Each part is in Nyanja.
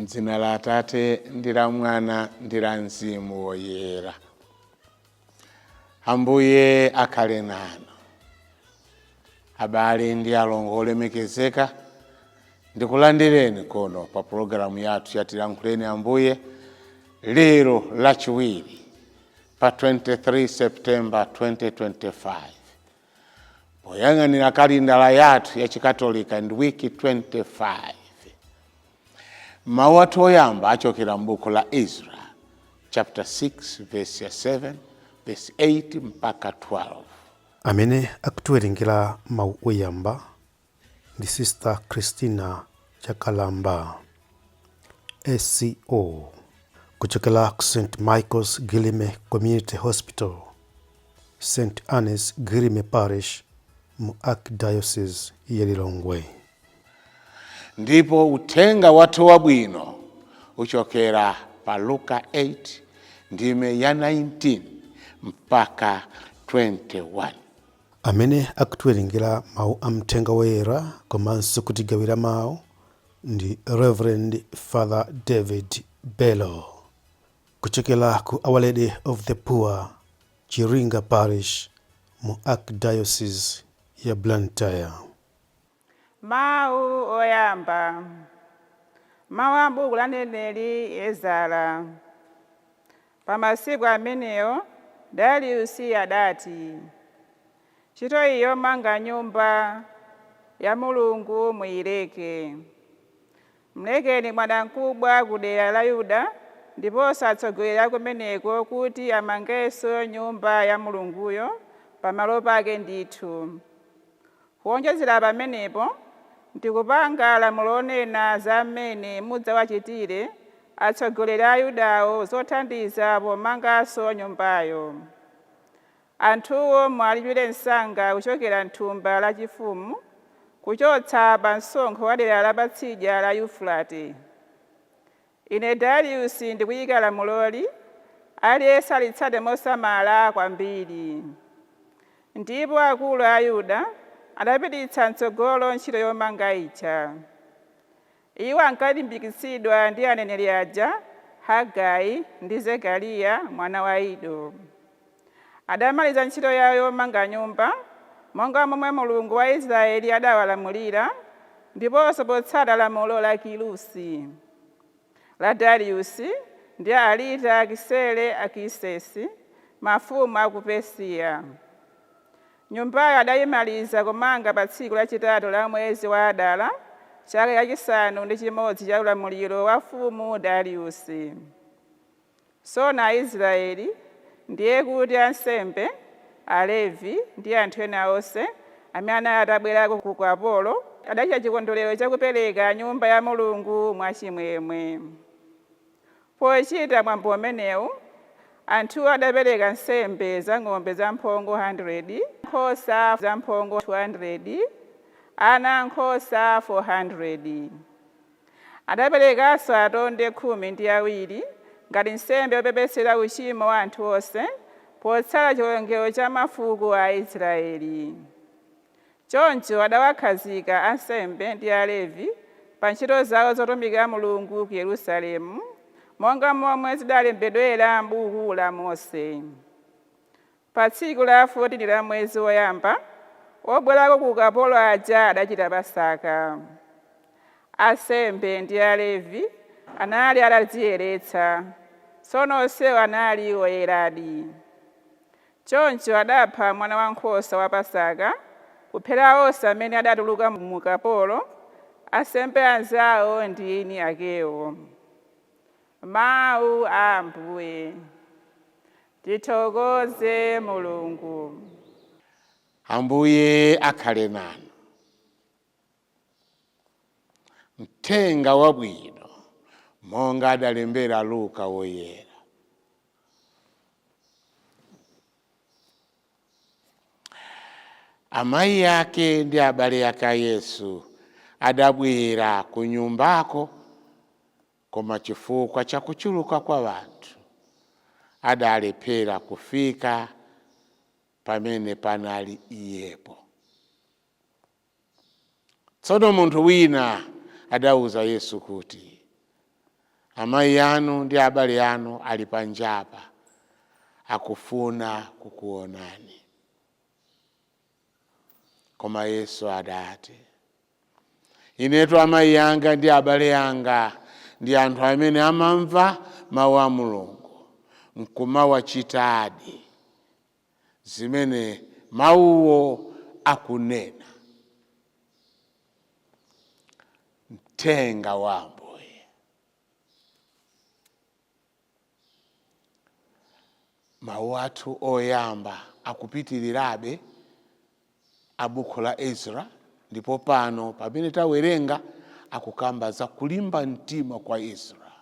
M'dzina la Atate ndi la Mwana ndi la Mzimu woyera. Ambuye akhale nanu. Abale ndi alongo olemekezeka, ndikulandireni kono pa programu yathu ya Tilankhuleni Ambuye lero lachiwiri pa 23 September 2025. Poyang'anira kalendala yathu ya Chikatolika ndi wiki 25. Mawu athu oyamba achokera m'buku la Ezra, chapter 6, verse 7, verse 8 mpaka 12. Amene akutiwerengera mawu oyamba ndi Sister Christina Chakalamba, SCO, kuchokera ku St. Michael's Gilime Community Hospital, St. Anne's Gilime Parish mu Archdiocese ya Lilongwe. Ndipo uthenga wathu wabwino uchokera pa Luka 8 ndime ya 19 mpaka 21. Amene akutiwerengera mawu amthenga woyera komanso kutigawira mawu ndi Reverend Father David Bello, kuchokera ku Our Lady of the Poor, Chiringa Parish mu Archdiocese ya Blantyre. Mawu oyamba. Mawu a m'buku la mneneri Ezara. Pa masiku amenewo Dariusi adati, ntchito iyo manga nyumba ya Mulungu muyileke. Mlekeni bwanamkubwa ku dera la Yuda ndiponso atsogoleri kumeneko kuti amangenso nyumba ya Mulunguyo pamalo pake ndithu. Kuwonjezera pamenepo ndikupanga lamulo lonena za mmene mudzawachitire atsogoleri a Yudawo zothandiza pomanganso nyumbayo. Anthuwo mwalipire msanga kuchokera m'thumba lachifumu kuchotsa pa msonkho wa dera la patsidya la Yufurate. Ine Dariusi ndikuyika lamuloli, aliyense alitsate mosamala kwambiri. Ndipo akulu a Yuda adapititsa m'tsogolo ntchito yomanga ija. Iwo ankalimbikitsidwa ndi aneneri aja Hagai ndi Zekariya mwana wa Ido. Adamaliza ntchito yawo yomanga nyumba monga momwe Mulungu wa Israeli adawalamulira, ndiponso potsata lamulo la Kilusi, la Dariusi ndi Alita, Kisele, Akisesi, mafumu a ku Persia. Nyumbayo adayimaliza kumanga pa tsiku lachitatu la mwezi wa Adara, chaka chachisanu ndi chimodzi cha ulamuliro wa mfumu Dariusi. Tsono Aisraeli, ndiye kuti ansembe, Alevi ndi anthu ena onse amene atabwerako ku ukapolo adachita chikondwerero chakupereka nyumba ya Mulungu mwachimwemwe. Pochita mwambo umenewu, anthu adapereka nsembe za ng'ombe zamphongo 100, nkhosa zamphongo 200, ana ankhosa 400. Adaperekanso atonde 12 ngati nsembe yopepesera uchimo wa anthu onse, potsata chiwerengero cha mafuko a Israeli. Choncho adawakhazika ansembe ndi Alevi pa ntchito zawo zotumikira Mulungu ku Yerusalemu, monga momwe zidalembedwera m'buku la Mose. Pa tsiku la 14 la mwezi woyamba, obwerako ku ukapolo aja adachita Pasaka. Ansembe ndi Alevi anali atadziyeretsa, tsono onsewo anali oyeradi. Choncho adapha mwana wankhosa wa Pasaka kuphera onse amene adatuluka mu ukapolo, ansembe anzawo ndi eni akewo. Mawu a Ambuye. Tithokoze Mulungu. Ambuye akhale nanu. Mthenga wabwino monga adalembera Luka woyera. Amayi ake ndi abale ake a Yesu adabwera ku nyumbako, koma chifukwa cha kuchuluka kwa wanthu adalephera kufika pamene panali iyepo. Tsono munthu wina adauza Yesu kuti, amayi anu ndi abale anu ali panjapa akufuna kukuonani. Koma Yesu adati, inetu amayi anga ndi abale anga ndi anthu amene amamva mawu a Mulungu nkumawachitadi zimene mawuwo akunena. Mthenga wa Ambuye. Mawu athu oyamba akupitirirabe abuku la Ezra, ndipo pano pamene tawerenga akukamba za kulimba mtima kwa Ezra,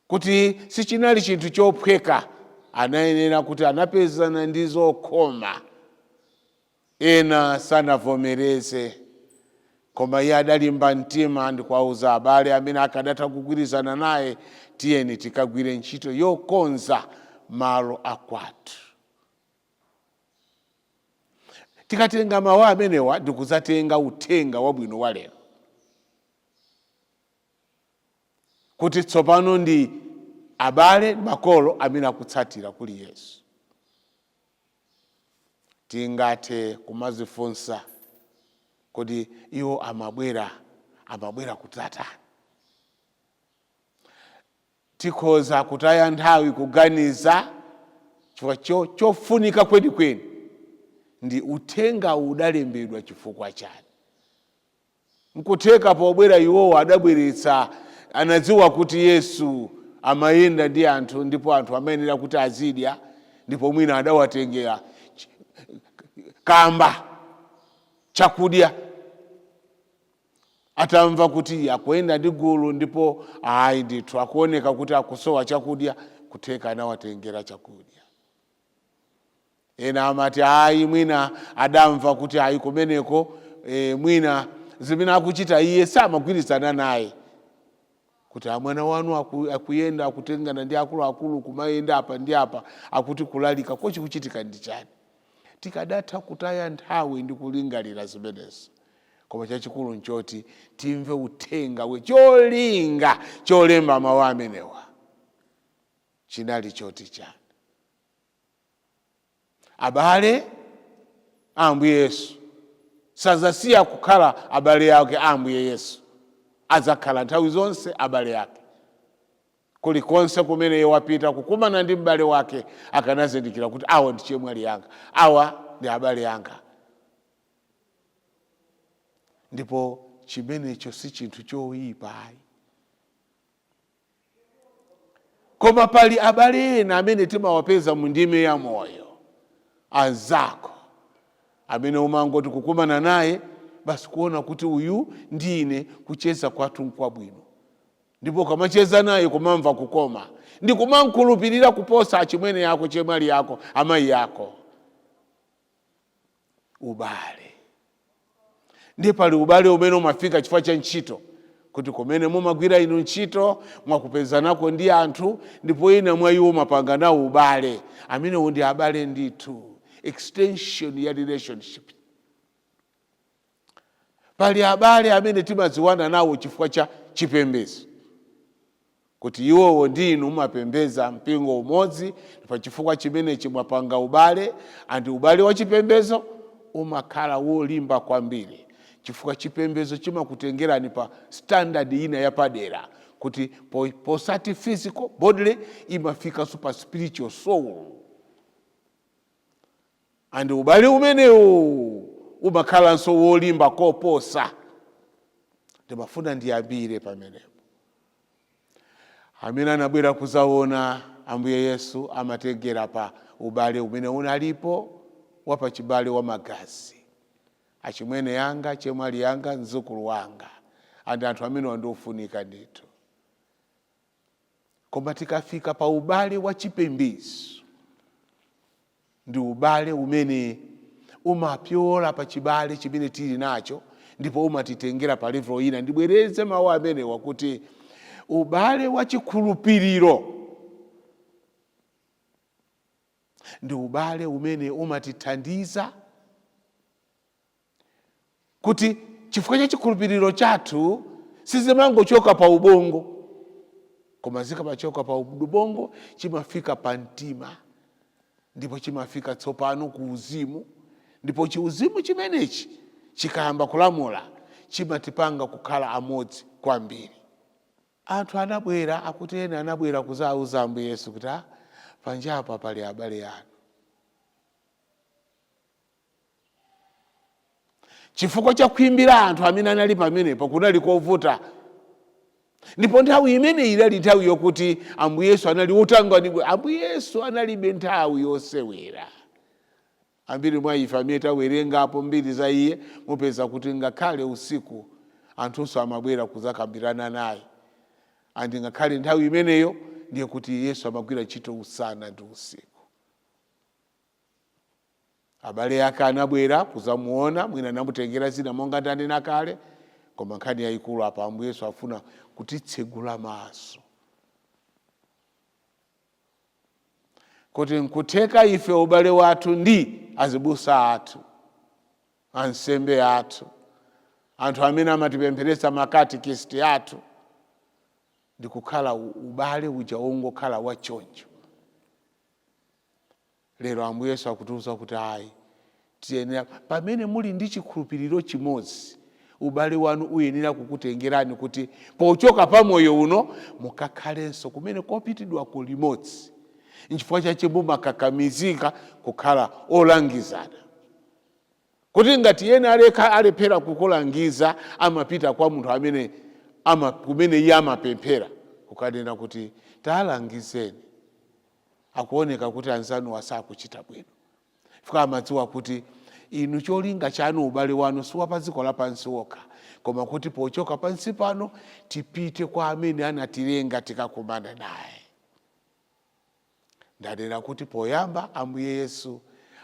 kuti sichinali chinthu chophweka. Anayenera kuti anapezana ndi zokhoma, ena sanavomereze, koma iye adalimba mtima ndi kuwauza abale amene akadatha kugwirizana naye, tiyeni tikagwire ntchito yokonza malo akwathu. Tikatenga mawu amenewa ndikuzatenga uthenga wabwino wa lero, kuti tsopano ndi abale makolo amene akutsatira kuli Yesu. Tingathe kumazifunsa kuti iwo amabwera kutsatani. Tikhoza kutaya nthawi kuganiza chifukwa chofunika kwenikweni ndi uthenga udalembedwa chifukwa chani. Nkutheka pobwera iwowo adabweretsa, anadziwa kuti Yesu amayenda ndi anthu, ndipo anthu amayenera kuti azidya, ndipo mwina adawatengera kamba chakudya. Atamva kuti akuyenda ndi gulu, ndipo ayi ndithu akuoneka kuti akusowa chakudya, kutheka anawatengera chakudya. Ena amati ayi mwina adamva kuti ayi kumeneko mwina zimene akuchita iye samagwirizana naye, kuti mwana wanu akuyenda akutengana ndi akuluakulu kumayenda apa ndi apa, akuti kulalika kochi kuchitika ndi chani. Tikadatha kutaya nthawi ndi kulingalira zimenezi, koma chachikulu nchoti timve uthenga cholinga cholemba mawu amenewa chinali choti chani. Abale Ambuye Yesu sazasiya kukhala abale ake. Ambuye Yesu azakhala nthawi zonse abale ake. Kulikonse kumene iye wapita kukumana ndi m'bale wake, akanazindikira kuti awa ndi chemwali yanga, awa ndi abale anga. Ndipo chimenecho si chinthu choyipa ayi. Koma pali abale ena amene timawapeza mu ndime ya moyo, anzako amene umangoti kukumana naye basi kuona kuti uyu ndine kucheza kwathu nkwabwino, ndipo kamacheza naye kumamva kukoma, ndi kumankhulupirira kuposa achimwene yako, chemwali yako, amayi yako. Ubale. Ndi pali ubale umene umafika chifukwa cha ntchito, kuti kumene mumagwira inu ntchito mwakupezanako ndi anthu, ndipo ina mwa iwo mapanga nawo ubale, amene ndi abale ndithu, extension ya relationship. Pali abale amene timadziwana nawo chifukwa cha chipembedzo, kuti iwowo ndi inu mumapembeza mpingo umodzi, pa chifukwa chimene chimapanga ubale, andi ubale wa chipembedzo umakhala wolimba kwambiri, chifukwa chipembedzo chimakutengerani pa standard ina yapadera, kuti posati physical bodily imafika super spiritual soul. Andi ubale umenewu umakhalanso wolimba koposa. Ndimafuna ndiyambire pamenepo. Amene anabwera kuzaona Ambuye Yesu amatengera pa ubale umene unalipo wapachibale wa magazi. Achimwene yanga, chemwali yanga, mzukulu wanga, andi anthu amene wandofunika ndithu. Koma tikafika pa ubale wa chipembedzo, ndi ubale umene umapyola pa chibale chimene tili nacho, ndipo umatitengera pa level ina. Ndibwereze mawu amene wakuti ubale wa chikhulupiriro ndi ubale umene umatithandiza kuti chifukwa cha chikhulupiriro chathu sizimangochoka pa ubongo, koma zikapachoka pa ubongo chimafika pa mtima, ndipo chimafika tsopano ku uzimu, ndipo chiuzimu chimenechi chikayamba kulamula chimatipanga kukhala amodzi kwambiri. Anthu anabwera, akuti ena anabwera kuzauza Ambuye Yesu kuti panjapa pali abale anu. Chifukwa cha kuimbira anthu amene anali pamenepo kunali kovuta. Ndipo nthawi imene inali nthawi yokuti Ambuye Yesu anali utangwanidwa. Ambuye Yesu analibe nthawi yosewera. Ambiri mwa ife amene tawerengapo mbiri za iye mupeza kuti ngakhale usiku anthunso amabwera kuzakambirana naye. Andi ngakhale nthawi imeneyo ndiye kuti Yesu amagwira ntchito usana ndi usiku. Abale ake anabwera kuzamuona, mwina anamutengera zina monga ndanena kale, koma nkhani yayikulu apa Ambuye Yesu afuna kutitsegula maso. Kuti nkutheka ife ubale wathu ndi azibusa athu, ansembe athu, anthu amene amatipempheresa makatikisisti athu, ndi kukhala ubale uja wongokhala wachoncho. Lero Ambuye Yesu akutiuza kuti tiyenera pamene muli ndi chikhulupiriro chimodzi, ubale wanu uyenera kukutengerani kuti pochoka pa moyo uno mukakhalenso kumene kopitidwa ku limodzi. Nchifukwa chache mumakakamizika kukhala olangizana. Kuti ngati yena alephera kukulangiza amapita kwa munthu amene kumene iye amapemphera kukanena kuti talangizeni. Akuoneka kuti anzanu asakuchita bwino. Chifukwa amadziwa kuti inu cholinga chanu ubale wanu siwa pa dziko lapansi wokha, koma kuti pochoka pansi pano tipite kwa amene anatilenga tikakumana naye. Ndanena kuti poyamba Ambuye Yesu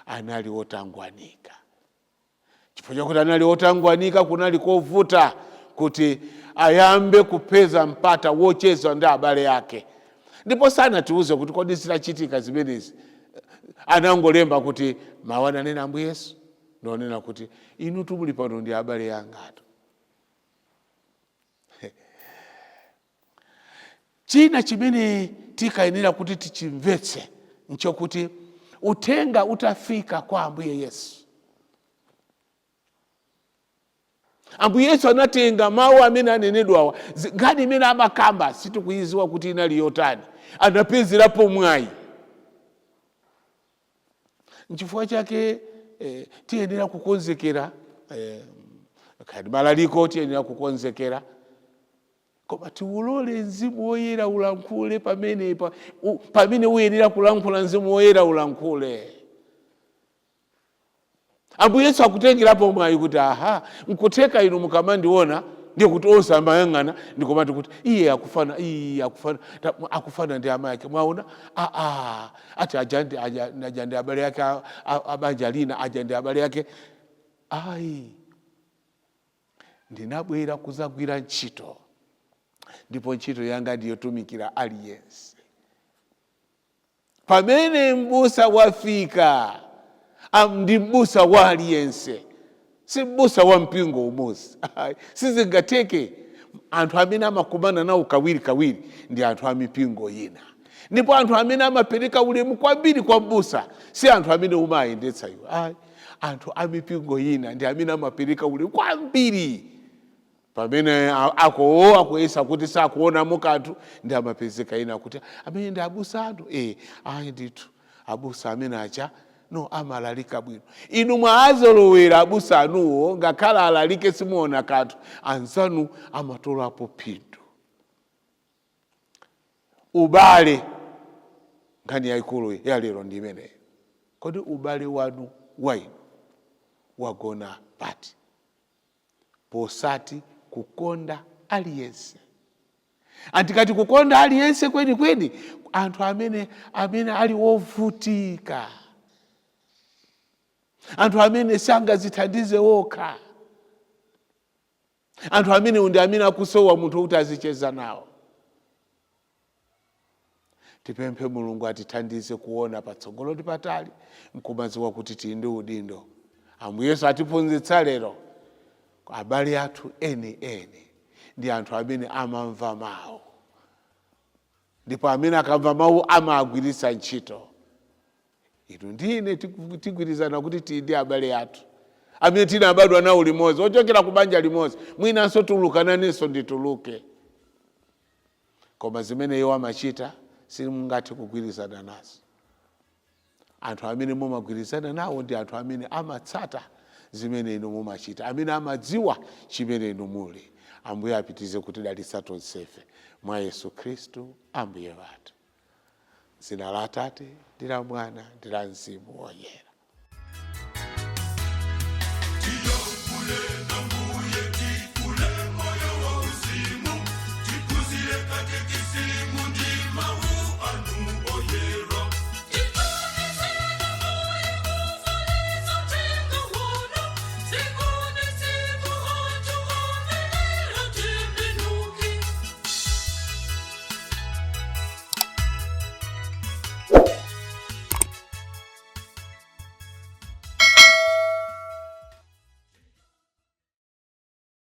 anali otangwanika. Chifukwa chakuti anali otangwanika kunali kovuta kuti ayambe kupeza mpata wocheza ndi abale yake. Ndipo sana tiuze kuti kodi zitachitika zimenezi. Anangolemba kuti mawana nena Ambuye Yesu, ndonena kuti inu tumuli pano ndi abale yangatu. China chimene tikayenera kuti tichimvetse nchokuti utenga utafika kwa Ambuye Yesu. Ambuye Yesu anatenga mawu amene anenedwawa, ngati imene amakamba situkuiziwa kuti inali yotani, anapezerapo mwayi. Nchifukwa chake tiyenera kukonzekera, kadi malaliko tiyenera kukonzekera, koma tiulole Mzimu Woyera ulankhule pamene uyenera kulankhula Mzimu Woyera ulankhule. Ambuye Yesu akutengerapo mwayi kuti nkutheka inu mukamandiona ndiye kuti onse amayang'ana ndikomati kuti iye akufana ndi amayi ake. Mwaona ati ajandi abale yake abanja lina, ajandi abale yake. Ndinabwera kuzagwira ntchito, ndipo ntchito yanga ndiyotumikira aliyense. Pamene mbusa wafika, ndi mbusa wa aliyense, si mbusa wa mpingo umodzi. Sizingateke. Anthu amene amakumana nawo kawiri ndi anthu amipingo ina. Ndipo anthu amene amapereka ulemu kwambiri kwa mbusa si anthu amene umayendetsa iwo. Anthu amipingo ina ndi amene amapereka ulemu kwambiri. Pamene akuyesa kuti sakuonamo kanthu ndi amapezeka ina kuti amene ndi abusa anu. Ndithu abusa amene acha amalalika bwino. Inu mwazolowera abusa anuwo ngakhala alalike simuona kanthu, anzanu amatolapo phindu. Ubale nkhani yayikulu ya lero ndi imeneyo. Kodi ubale wanu wainu wagona pati? Posati kukonda aliyense. Antikati kukonda aliyense kweni anthu amene ali wovutika, anthu amene sangazithandize wokha, anthu amene ndi amene akusowa munthu kuti azicheza nawo. Tipemphe Mulungu atithandize kuona patsogolo ndi patali, nkumadziwa kuti tili ndi udindo. Ambuye Yesu atiphunzitsa lero abale athu eni ndi anthu amene amamva mawu, ndipo amene akamva mawu amagwiritsa ntchito. Inu ndine tigwirizana kuti tili ndi abale athu amene tinabadwa nawo limodzi, ochokera ku banja limodzi, mwinanso tulukananso ndituluke, koma zimene iwo amachita simungathe kugwirizana nazo. Anthu amene mumagwirizana nawo ndi anthu amene amatsata zimene inu mumachita, amene amadziwa chimene inu muli. Ambuye apitize kutidalitsa tonsefe mwa Yesu Khristu Ambuye wathu. Dzina la Atate ndi la Mwana ndi la Mzimu Woyera.